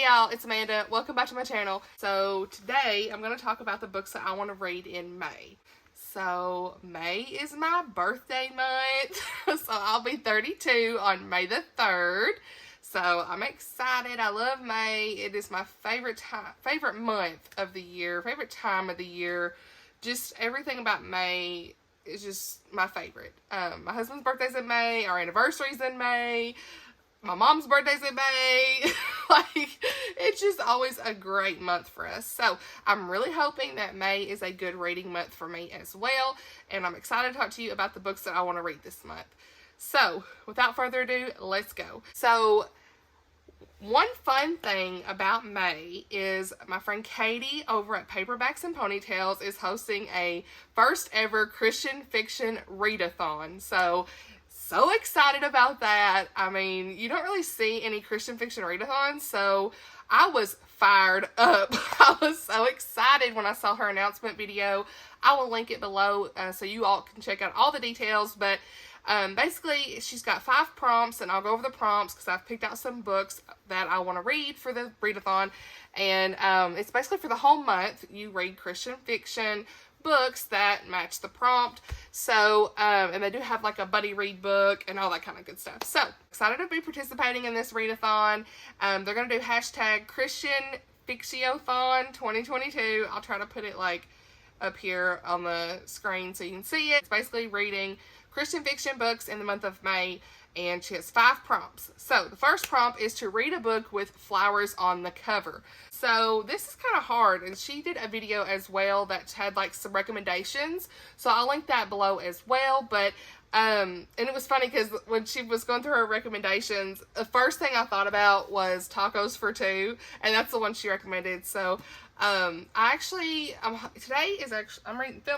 y'all, it's Amanda. Welcome back to my channel. So today I'm going to talk about the books that I want to read in May. So May is my birthday month. So I'll be 32 on May the 3rd. So I'm excited. I love May. It is my favorite month of the year, favorite time of the year. Just everything about May is just my favorite. My husband's birthday's in May. Our anniversary's in May. My mom's birthday's in May. Like, it's just always a great month for us. So I'm really hoping that May is a good reading month for me as well. And I'm excited to talk to you about the books that I want to read this month. So without further ado, let's go. So one fun thing about May is my friend Katie over at Paperbacks and Ponytails is hosting a first ever Christian fiction readathon. So excited about that. I mean, you don't really see any Christian fiction readathons, so I was fired up. I was so excited when I saw her announcement video. I will link it below so you all can check out all the details, but basically she's got 5 prompts, and I'll go over the prompts because I've picked out some books that I want to read for the readathon, and it's basically for the whole month. You read Christian fiction books that match the prompt. So and they do have like a buddy read book and all that kind of good stuff. So excited to be participating in this readathon. They're gonna do hashtag Christian Fictiothon 2022. I'll try to put it like up here on the screen so you can see it. It's basically reading Christian fiction books in the month of May, and she has 5 prompts. So the first prompt is to read a book with flowers on the cover. So this is kind of hard, and she did a video as well that had like some recommendations. So I'll link that below as well. But and it was funny because when she was going through her recommendations, the first thing I thought about was Tacos for Two, and that's the one she recommended. So filming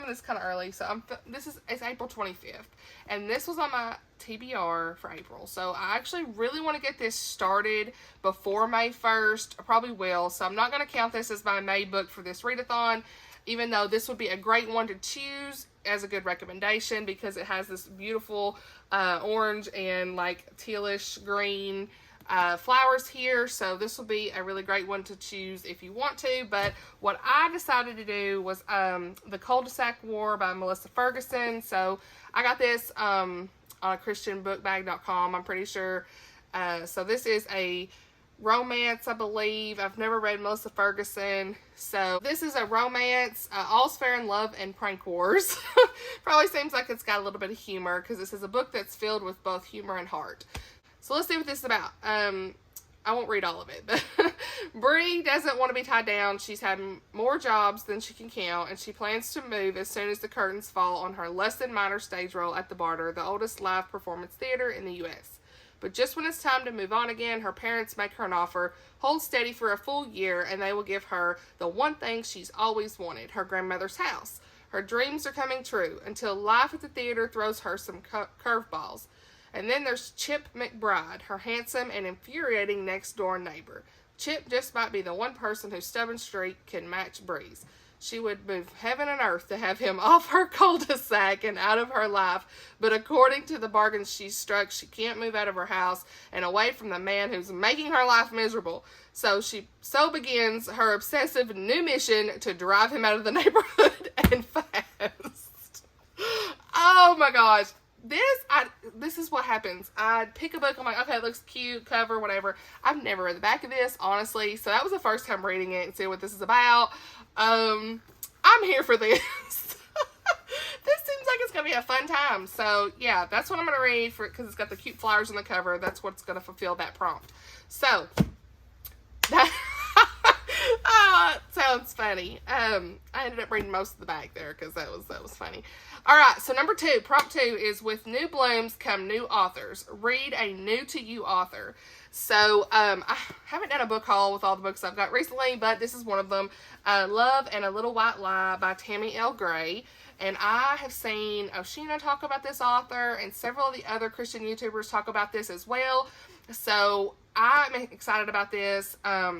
this kind of early, so it's April 25th, and this was on my TBR for April. So I actually really want to get this started before May 1st. I probably will, so I'm not going to count this as my May book for this readathon, even though this would be a great one to choose as a good recommendation because it has this beautiful orange and like tealish green flowers here. So this will be a really great one to choose if you want to. But what I decided to do was The Cul-de-sac War by Melissa Ferguson. So I got this on christianbookbag.com, I'm pretty sure. So this is a romance, I believe. I've never read Melissa Ferguson. So this is a romance, all's fair in love and prank wars. Probably seems like it's got a little bit of humor because this is a book that's filled with both humor and heart. So let's see what this is about. I won't read all of it, but Bree doesn't want to be tied down. She's had more jobs than she can count, and she plans to move as soon as the curtains fall on her less than minor stage role at the Barter, the oldest live performance theater in the U.S. But just when it's time to move on again, her parents make her an offer, hold steady for a full year, and they will give her the one thing she's always wanted, her grandmother's house. Her dreams are coming true until life at the theater throws her some curveballs. And then there's Chip McBride, her handsome and infuriating next-door neighbor. Chip just might be the one person whose stubborn streak can match Bree's. She would move heaven and earth to have him off her cul-de-sac and out of her life, but according to the bargains she struck, she can't move out of her house and away from the man who's making her life miserable. So begins her obsessive new mission to drive him out of the neighborhood and fast. Oh my gosh. This is what happens. I pick a book, I'm like, okay, it looks cute, cover, whatever. I've never read the back of this, honestly, so that was the first time reading it and seeing what this is about. I'm here for this. This seems like it's gonna be a fun time. So yeah, that's what I'm gonna read for it because it's got the cute flowers on the cover. That's what's gonna fulfill that prompt. So that sounds funny. I ended up reading most of the back there because that was funny. All right, so number 2, prompt 2 is with new blooms come new authors. Read a new to you author. So I haven't done a book haul with all the books I've got recently, but this is one of them. Love and a Little White Lie by Tammy L. Gray. And I have seen Oshina talk about this author, and several of the other Christian YouTubers talk about this as well. So I'm excited about this.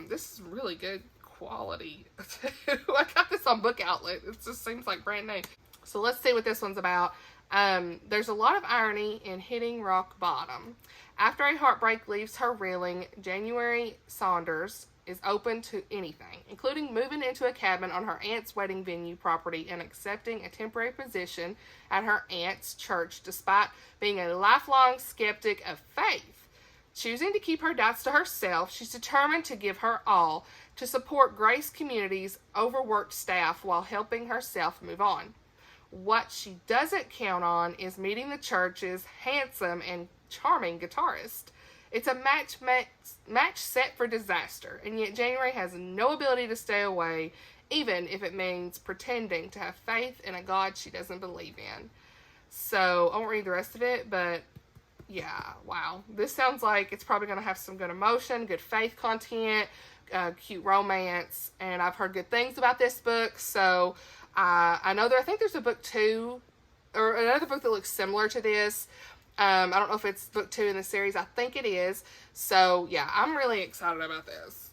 This is really good quality too. I got this on Book Outlet. It just seems like brand new. So let's see what this one's about. There's a lot of irony in hitting rock bottom. After a heartbreak leaves her reeling, January Saunders is open to anything, including moving into a cabin on her aunt's wedding venue property and accepting a temporary position at her aunt's church despite being a lifelong skeptic of faith. Choosing to keep her doubts to herself, she's determined to give her all to support Grace Community's overworked staff while helping herself move on. What she doesn't count on is meeting the church's handsome and charming guitarist. It's a match set for disaster, and yet January has no ability to stay away, even if it means pretending to have faith in a God she doesn't believe in. So, I won't read the rest of it, but yeah, wow. This sounds like it's probably going to have some good emotion, good faith content, cute romance, and I've heard good things about this book, so I know I think there's a book 2, or another book that looks similar to this. I don't know if it's book 2 in the series. I think it is. So, yeah, I'm really excited about this.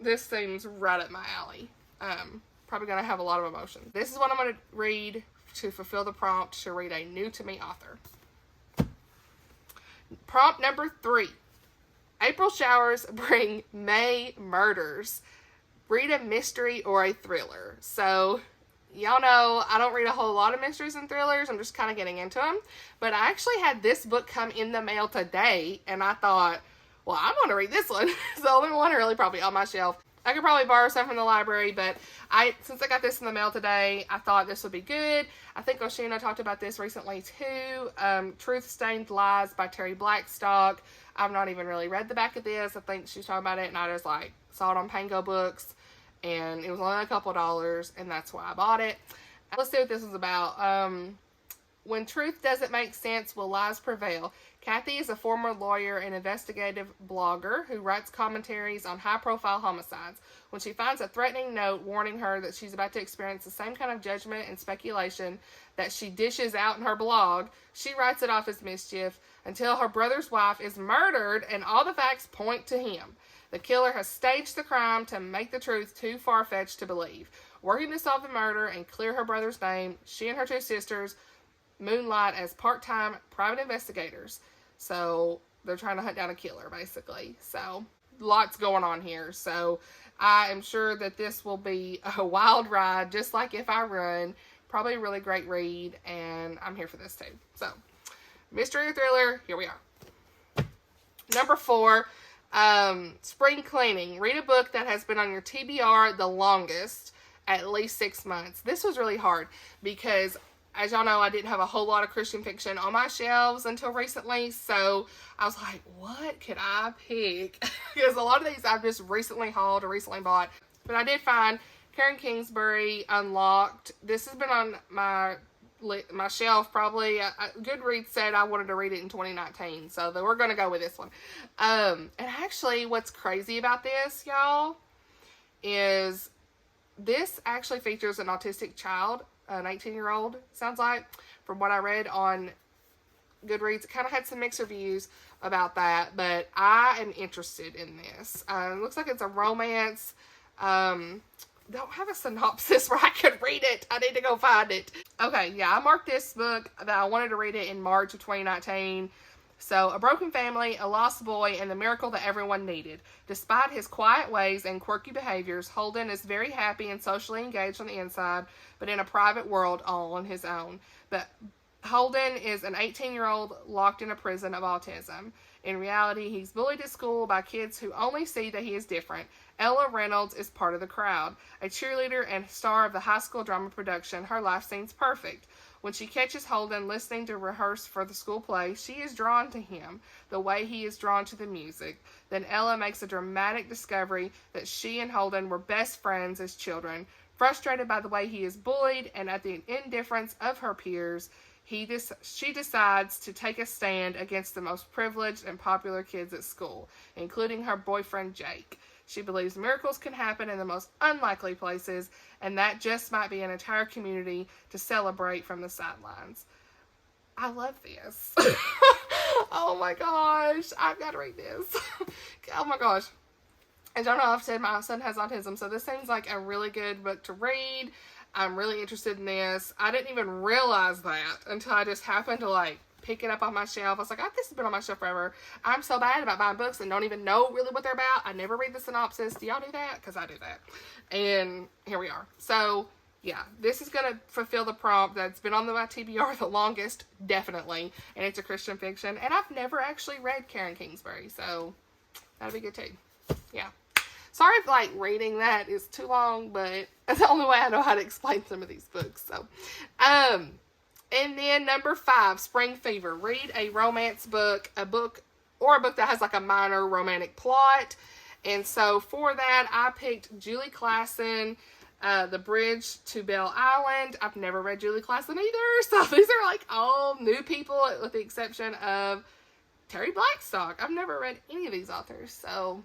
This seems right up my alley. Probably going to have a lot of emotion. This is what I'm going to read to fulfill the prompt to read a new to me author. Prompt number 3. April showers bring May murders. Read a mystery or a thriller. So, y'all know I don't read a whole lot of mysteries and thrillers. I'm just kind of getting into them. But I actually had this book come in the mail today, and I thought, well, I'm going to read this one. It's the only one really probably on my shelf. I could probably borrow some from the library, but since I got this in the mail today, I thought this would be good. I think Oshuna talked about this recently too. Truth-Stained Lies by Terry Blackstock. I've not even really read the back of this. I think she's talking about it, and I just saw it on Pango Books. And it was only a couple dollars, and that's why I bought it. Let's see what this is about. When truth doesn't make sense, will lies prevail? Kathy is a former lawyer and investigative blogger who writes commentaries on high-profile homicides. When she finds a threatening note warning her that she's about to experience the same kind of judgment and speculation that she dishes out in her blog, she writes it off as mischief until her brother's wife is murdered and all the facts point to him. The killer has staged the crime to make the truth too far-fetched to believe. Working to solve the murder and clear her brother's name, she and her 2 sisters moonlight as part-time private investigators. So, they're trying to hunt down a killer, basically. So, lots going on here. So, I am sure that this will be a wild ride, just like If I Run. Probably a really great read, and I'm here for this too. So, mystery or thriller, here we are. Number 4. Spring cleaning. Read a book that has been on your TBR the longest, at least 6 months. This was really hard because, as y'all know, I didn't have a whole lot of Christian fiction on my shelves until recently, so I was like, what could I pick? Because a lot of these I've just recently hauled or recently bought. But I did find Karen Kingsbury, Unlocked. This has been on my shelf probably. Goodreads said I wanted to read it in 2019, so we're going to go with this one. And actually, what's crazy about this, y'all, is this actually features an autistic child, an 18-year-old, sounds like, from what I read on Goodreads. It kind of had some mixed reviews about that, but I am interested in this. It looks like it's a romance. Don't have a synopsis where I could read it. I need to go find it. Okay, yeah, I marked this book that I wanted to read it in March of 2019. So, a broken family, a lost boy, and the miracle that everyone needed. Despite his quiet ways and quirky behaviors, Holden is very happy and socially engaged on the inside, but in a private world all on his own. But Holden is an 18-year-old locked in a prison of autism. In reality, he's bullied at school by kids who only see that he is different. Ella Reynolds is part of the crowd. A cheerleader and star of the high school drama production, her life seems perfect. When she catches Holden listening to rehearse for the school play, she is drawn to him, the way he is drawn to the music. Then Ella makes a dramatic discovery that she and Holden were best friends as children. Frustrated by the way he is bullied and at the indifference of her peers, she decides to take a stand against the most privileged and popular kids at school, including her boyfriend Jake. She believes miracles can happen in the most unlikely places, and that just might be an entire community to celebrate from the sidelines. I love this. Oh my gosh, I've got to read this. Oh my gosh. As y'all know, I've said my son has autism, so this seems like a really good book to read. I'm really interested in this. I didn't even realize that until I just happened to like pick it up on my shelf. I was like, oh, this has been on my shelf forever. I'm so bad about buying books and don't even know really what they're about. I never read the synopsis. Do y'all do that? Because I do that. And here we are. So yeah, this is going to fulfill the prompt that's been on my TBR the longest, definitely. And it's a Christian fiction. And I've never actually read Karen Kingsbury, so that'll be good too. Yeah. Sorry if, like, reading that is too long, but that's the only way I know how to explain some of these books. So, and then number 5, Spring Fever. Read a romance book, a book that has, like, a minor romantic plot. And so, for that, I picked Julie Klassen, The Bridge to Belle Island. I've never read Julie Klassen either, so these are, like, all new people, with the exception of Terry Blackstock. I've never read any of these authors, so,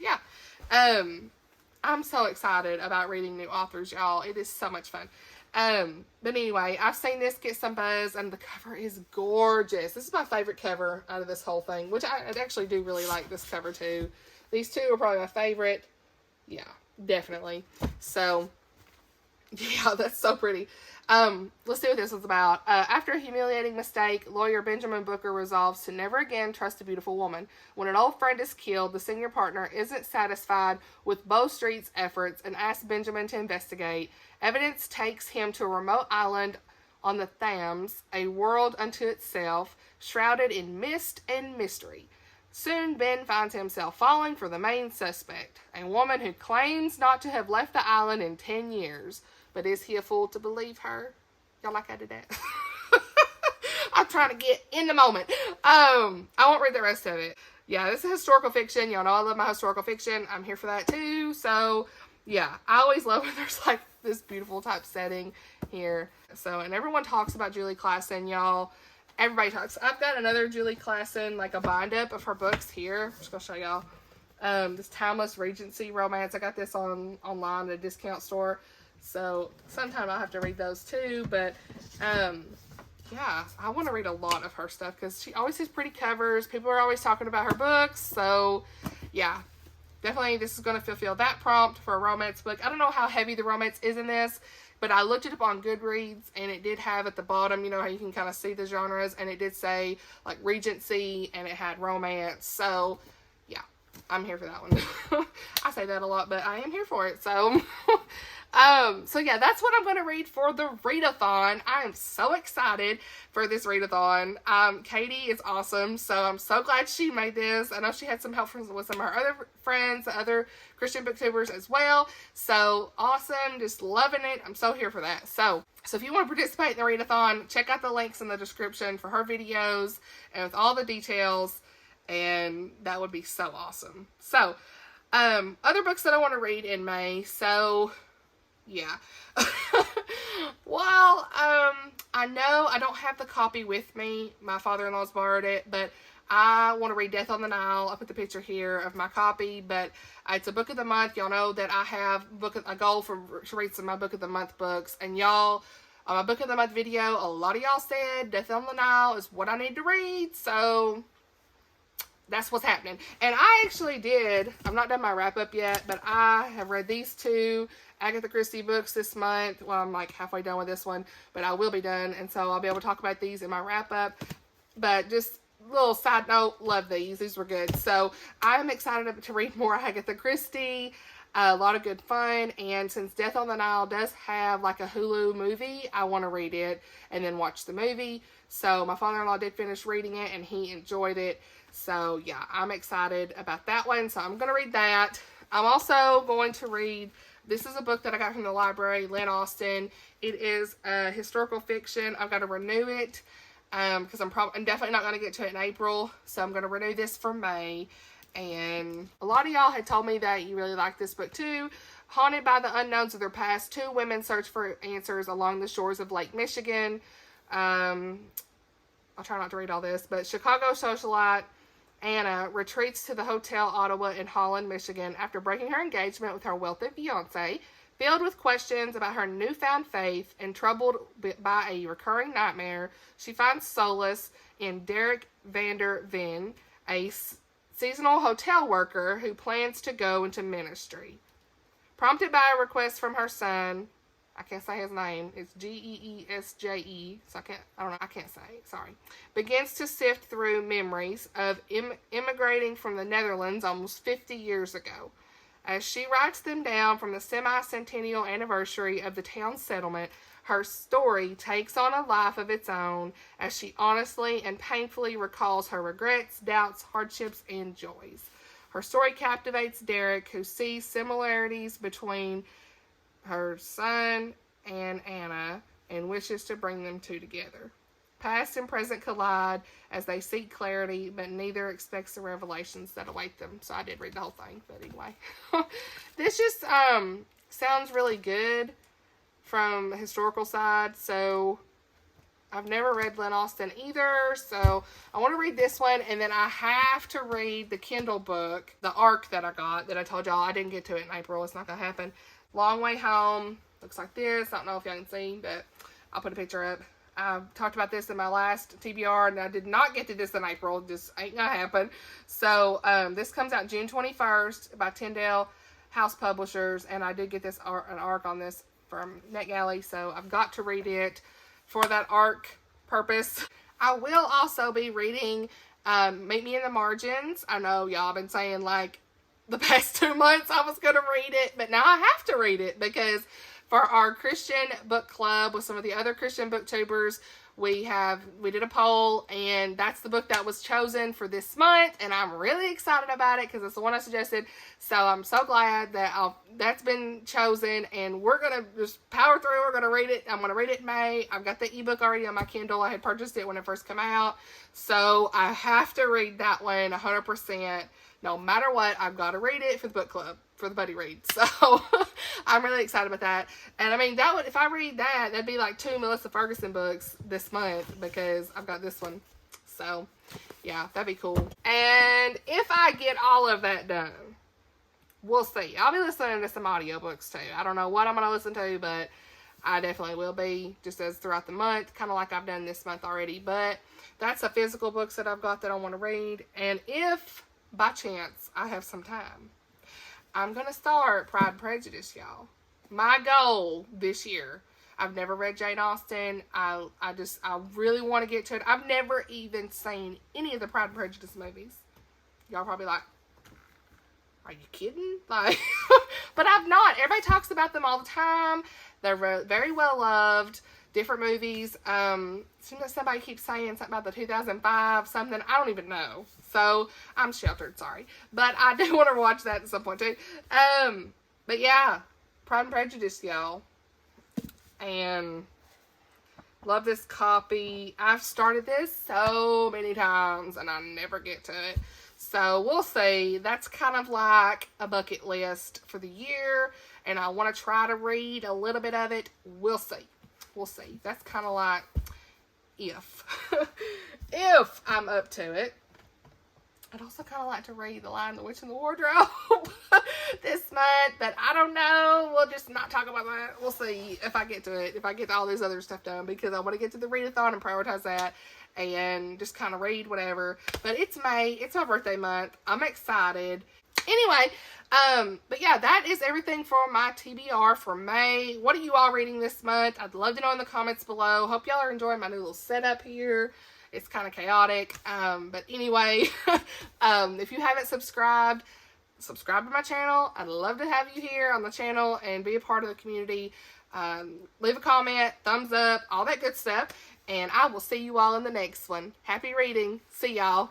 yeah. I'm so excited about reading new authors, y'all. It is so much fun. But anyway, I've seen this get some buzz, and the cover is gorgeous. This is my favorite cover out of this whole thing, which I actually do really like this cover too. These two are probably my favorite. Yeah, definitely. So, yeah, that's so pretty. Let's see what this is about. After a humiliating mistake, lawyer Benjamin Booker resolves to never again trust a beautiful woman. When an old friend is killed, the senior partner isn't satisfied with Bow Street's efforts and asks Benjamin to investigate. Evidence takes him to a remote island on the Thames, a world unto itself, shrouded in mist and mystery. Soon, Ben finds himself falling for the main suspect, a woman who claims not to have left the island in 10 years. But is he a fool to believe her? Y'all like I did that? I'm trying to get in the moment. I won't read the rest of it. Yeah, this is historical fiction. Y'all know I love my historical fiction. I'm here for that too. So, yeah, I always love when there's like this beautiful type setting here. So, and everyone talks about Julie Klassen, y'all. Everybody talks. I've got another Julie Klassen, like a bind-up of her books here. I'm just going to show y'all. This Timeless Regency romance. I got this online at a discount store. So, sometime I'll have to read those too, but, yeah, I want to read a lot of her stuff, because she always has pretty covers. People are always talking about her books, so, yeah, definitely this is going to fulfill that prompt for a romance book. I don't know how heavy the romance is in this, but I looked it up on Goodreads, and it did have at the bottom, you know how you can kind of see the genres, and it did say, like, Regency, and it had romance, so, yeah, I'm here for that one. I say that a lot, but I am here for it, so... So yeah, that's what I'm going to read for the Readathon. I am so excited for this Readathon. Katie is awesome, so I'm so glad she made this. I know she had some help with some of her other friends, other Christian booktubers as well. So awesome, just loving it. I'm so here for that. So if you want to participate in the Readathon, check out the links in the description for her videos and with all the details, and that would be so awesome. So, other books that I want to read in May, so... yeah. Well, I know I don't have the copy with me. My father-in-law's borrowed it, but I want to read Death on the Nile. I'll put the picture here of my copy, but it's a book of the month. Y'all know that I have a goal to read some of my book of the month books, and y'all, on my book of the month video, a lot of y'all said Death on the Nile is what I need to read, so... that's what's happening. And I actually did, I've not done my wrap-up yet, but I have read these 2 Agatha Christie books this month. Well, I'm like halfway done with this one, but I will be done, and so I'll be able to talk about these in my wrap-up. But just a little side note, love these. These were good. So I'm excited to read more Agatha Christie. A lot of good fun, and since Death on the Nile does have like a Hulu movie, I want to read it and then watch the movie. So my father-in-law did finish reading it, and he enjoyed it. So, yeah, I'm excited about that one. So, I'm going to read that. I'm also going to read, this is a book that I got from the library, Lynn Austin. It is a historical fiction. I've got to renew it because I'm definitely not going to get to it in April. So, I'm going to renew this for May. And a lot of y'all had told me that you really like this book too. Haunted by the unknowns of their past, 2 women search for answers along the shores of Lake Michigan. I'll try not to read all this, but Chicago socialite Anna retreats to the Hotel Ottawa in Holland, Michigan after breaking her engagement with her wealthy fiancé. Filled with questions about her newfound faith and troubled by a recurring nightmare, she finds solace in Derek Vander Ven, a seasonal hotel worker who plans to go into ministry. Prompted by a request from her son, I can't say his name. It's Geesje. So I can't say. Sorry. Begins to sift through memories of immigrating from the Netherlands almost 50 years ago. As she writes them down from the semi-centennial anniversary of the town's settlement, her story takes on a life of its own as she honestly and painfully recalls her regrets, doubts, hardships, and joys. Her story captivates Derek, who sees similarities between her son and Anna and wishes to bring them two together. Past and present collide as they seek clarity, but neither expects the revelations that await them. So I did read the whole thing, but anyway. This just sounds really good from the historical side. So I've never read Lynn Austen either, so I want to read this one, and then I have to read the Kindle book, the ARC that I got, that I told y'all I didn't get to it in April. It's not going to happen. Long Way Home. Looks like this. I don't know if y'all can see, but I'll put a picture up. I talked about this in my last TBR, and I did not get to this in April. Just ain't gonna happen. So, this comes out June 21st by Tyndale House Publishers, and I did get this an ARC on this from NetGalley, so I've got to read it for that ARC purpose. I will also be reading Meet Me in the Margins. I know y'all been saying, like, the past 2 months I was gonna read it, but now I have to read it because for our Christian book club with some of the other Christian booktubers, we did a poll, and that's the book that was chosen for this month, and I'm really excited about it because it's the one I suggested. So I'm so glad that that's been chosen, and we're gonna just power through. We're gonna read it. I'm gonna read it in May. I've got the ebook already on my Kindle. I had purchased it when it first came out, so I have to read that one 100%. No matter what, I've got to read it for the book club, for the buddy read. So I'm really excited about that. And I mean, if I read that, that'd be like 2 Melissa Ferguson books this month because I've got this one. So yeah, that'd be cool. And if I get all of that done, we'll see. I'll be listening to some audiobooks too. I don't know what I'm going to listen to, but I definitely will be, just as throughout the month, kind of like I've done this month already. But that's the physical books that I've got that I want to read. And if by chance I have some time, I'm going to start Pride and Prejudice, y'all. My goal this year. I've never read Jane Austen. I really want to get to it. I've never even seen any of the Pride and Prejudice movies. Y'all probably like, are you kidding? Like, but I've not. Everybody talks about them all the time. They're very well loved. Different movies. Somebody keeps saying something about the 2005 something. I don't even know. So I'm sheltered, sorry. But I do want to watch that at some point too. But yeah, Pride and Prejudice, y'all. And love this copy. I've started this so many times and I never get to it. So we'll see. That's kind of like a bucket list for the year. And I want to try to read a little bit of it. We'll see. We'll see. That's kind of like if I'm up to it. I'd also kind of like to read The Lion, the Witch, and the Wardrobe this month, but I don't know. We'll just not talk about that. We'll see if I get to it, if I get all this other stuff done, because I want to get to the readathon and prioritize that and just kind of read whatever. But it's May. It's my birthday month. I'm excited. Anyway, but yeah, that is everything for my TBR for May. What are you all reading this month? I'd love to know in the comments below. Hope y'all are enjoying my new little setup here. It's kind of chaotic. But anyway, if you haven't subscribed, subscribe to my channel. I'd love to have you here on the channel and be a part of the community. Leave a comment, thumbs up, all that good stuff. And I will see you all in the next one. Happy reading. See y'all.